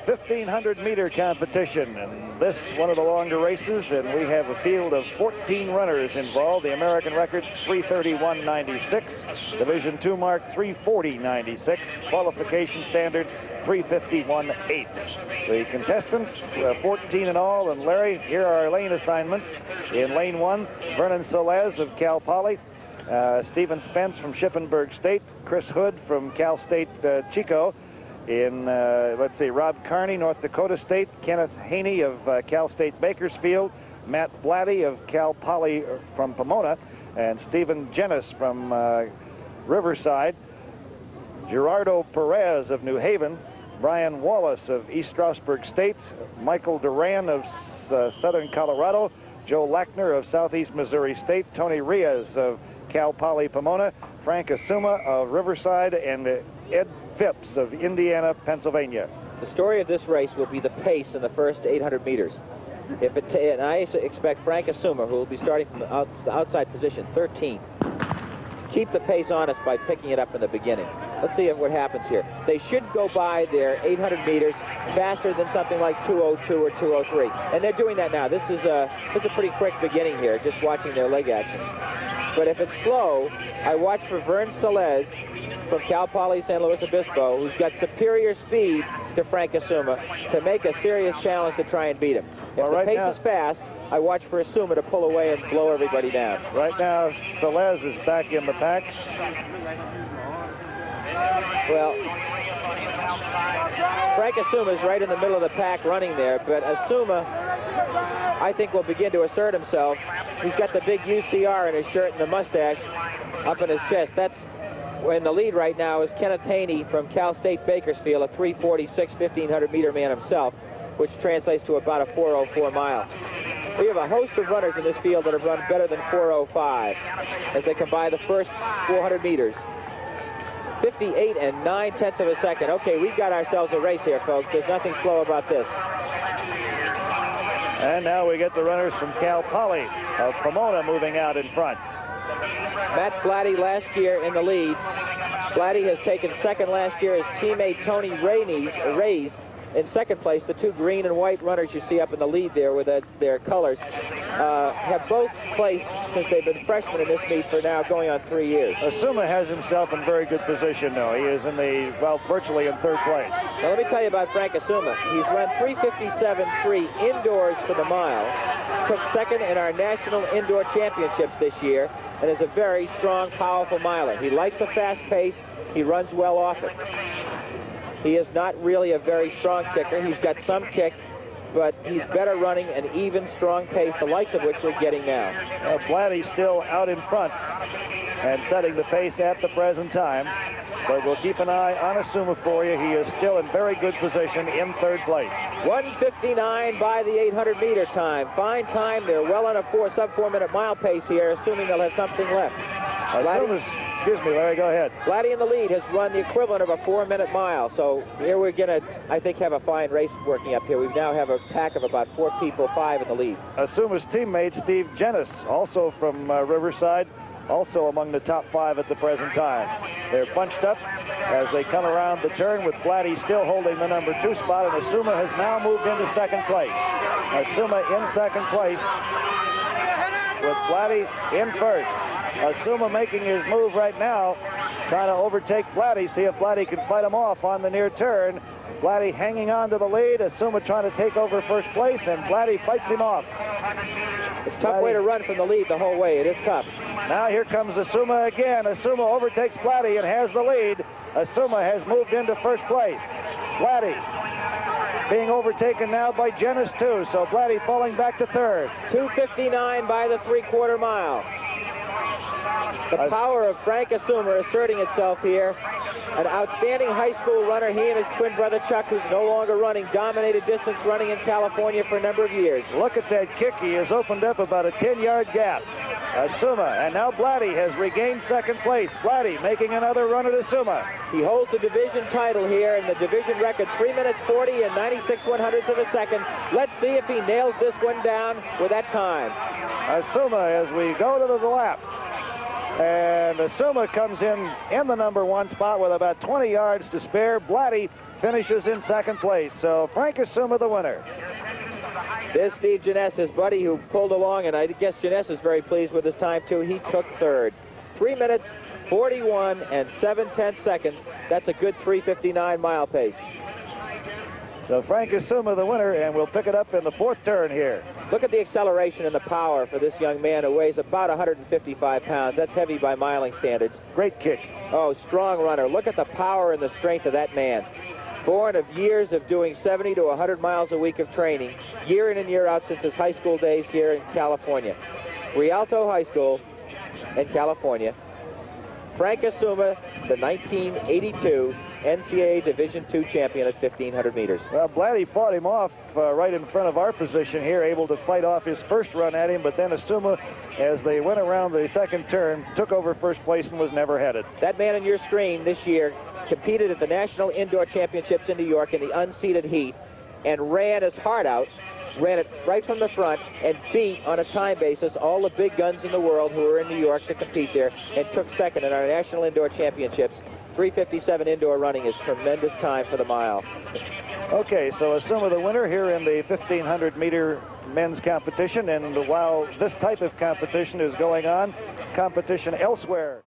1,500-meter competition, and this one of the longer races, and we have a field of 14 runners involved. The American record 3:31.96, Division II mark 3:40.96, qualification standard 3:51.8. The contestants, 14 in all, and Larry, here are our lane assignments. In lane 1, Vernon Solez of Cal Poly, Stephen Spence from Shippensburg State, Chris Hood from Cal State Chico. In, let's see, Rob Carney, North Dakota State, Kenneth Haney of Cal State Bakersfield, Matt Blatty of Cal Poly from Pomona, and Stephen Jenness from Riverside, Gerardo Perez of New Haven, Brian Wallace of East Stroudsburg State, Michael Duran of Southern Colorado, Joe Lackner of Southeast Missouri State, Tony Riaz of Cal Poly Pomona, Frank Assuma of Riverside, and Ed Phipps of Indiana, Pennsylvania. The story of this race will be the pace in the first 800 meters. And I expect Frank Assuma, who will be starting from the outside position, 13th, to keep the pace on us by picking it up in the beginning. Let's see what happens here. They should go by their 800 meters faster than something like 2:02 or 2:03. And they're doing that now. This is a pretty quick beginning here, just watching their leg action. But if it's slow, I watch for Vern Solez from Cal Poly San Luis Obispo, who's got superior speed to Frank Assuma, to make a serious challenge to try and beat him. If the pace is fast, I watch for Assuma to pull away and blow everybody down. Right now, Solez is back in the pack. Well, Frank Assuma is right in the middle of the pack running there, but Assuma, I think, will begin to assert himself. He's got the big UCR in his shirt and the mustache up in his chest. That's in the lead right now is Kenneth Haney from Cal State Bakersfield, a 3:46 1,500-meter man himself, which translates to about a 4:04 mile. We have a host of runners in this field that have run better than 4:05 as they come by the first 400 meters. 58 9/10 of a second. Okay, we've got ourselves a race here, folks. There's nothing slow about this. And now we get the runners from Cal Poly of Pomona moving out in front. Matt Blatty last year in the lead. Blatty has taken second last year. His teammate Tony Rays in second place. The two green and white runners you see up in the lead there with their colors have both placed since they've been freshmen in this meet for now going on 3 years. Assuma has himself in very good position, though. He is in the, well, virtually in third place. Now, let me tell you about Frank Assuma. He's run 3:57.3 indoors for the mile. Took second in our national indoor championships this year and is a very strong, powerful miler. He likes a fast pace. He runs well off it. He is not really a very strong kicker. He's got some kick, but he's better running an even, strong pace, the likes of which we're getting now. Blatty's still out in front and setting the pace at the present time, but we'll keep an eye on Assuma for you. He is still in very good position in third place. 1:59 by the 800-meter time. Fine time. They're well on a sub-4-minute mile pace here, assuming they'll have something left. Excuse me, Larry, go ahead. Blatty in the lead has run the equivalent of a 4-minute mile. So here we're going to, I think, have a fine race working up here. We now have a pack of about 4 people, 5 in the lead. Assuma's teammate, Steve Jenness, also from Riverside, also among the top 5 at the present time. They're bunched up as they come around the turn with Blatty still holding the number 2 spot, and Assuma has now moved into second place. Assuma in second place with Blatty in first. Assuma making his move right now, trying to overtake Blatty, see if Blatty can fight him off on the near turn. Blatty hanging on to the lead, Assuma trying to take over first place, and Blatty fights him off. It's a tough way to run from the lead the whole way. It is tough. Now here comes Assuma again. Assuma overtakes Blatty and has the lead. Assuma has moved into first place. Blatty being overtaken now by Jenness too, so Blatty falling back to third. 2:59 by the 3/4 mile. The power of Frank Assuma asserting itself here. An outstanding high school runner. He and his twin brother Chuck, who's no longer running, dominated distance running in California for a number of years. Look at that kick. He has opened up about a 10-yard gap. Assuma, and now Blatty has regained second place. Blatty making another run at Assuma. He holds the division title here, and the division record 3 minutes 40 and 96/100ths of a second. Let's see if he nails this one down with that time. Assuma as we go to the lap. And Assuma comes in the number 1 spot with about 20 yards to spare. Blatty finishes in second place. So Frank Assuma the winner. This Steve Jenness, his buddy who pulled along, and I guess Jenness is very pleased with his time too. He took third. 3 minutes, 41 and 7/10 seconds. That's a good 3:59 mile pace. So Frank Assuma the winner, and we'll pick it up in the fourth turn here. Look at the acceleration and the power for this young man who weighs about 155 pounds. That's heavy by miling standards. Great kick. Oh, strong runner. Look at the power and the strength of that man. Born of years of doing 70 to 100 miles a week of training, year in and year out since his high school days here in California. Rialto High School in California. Frank Assuma, the 1982 NCAA Division II champion at 1,500 meters. Well, Blatty fought him off right in front of our position here, able to fight off his first run at him, but then Assuma, as they went around the second turn, took over first place and was never headed. That man on your screen this year competed at the National Indoor Championships in New York in the unseeded heat and ran his heart out, ran it right from the front, and beat on a time basis all the big guns in the world who were in New York to compete there, and took second in our National Indoor Championships. 3:57 indoor running is tremendous time for the mile. Okay, so Assuma the winner here in the 1,500 meter men's competition, and while this type of competition is going on, competition elsewhere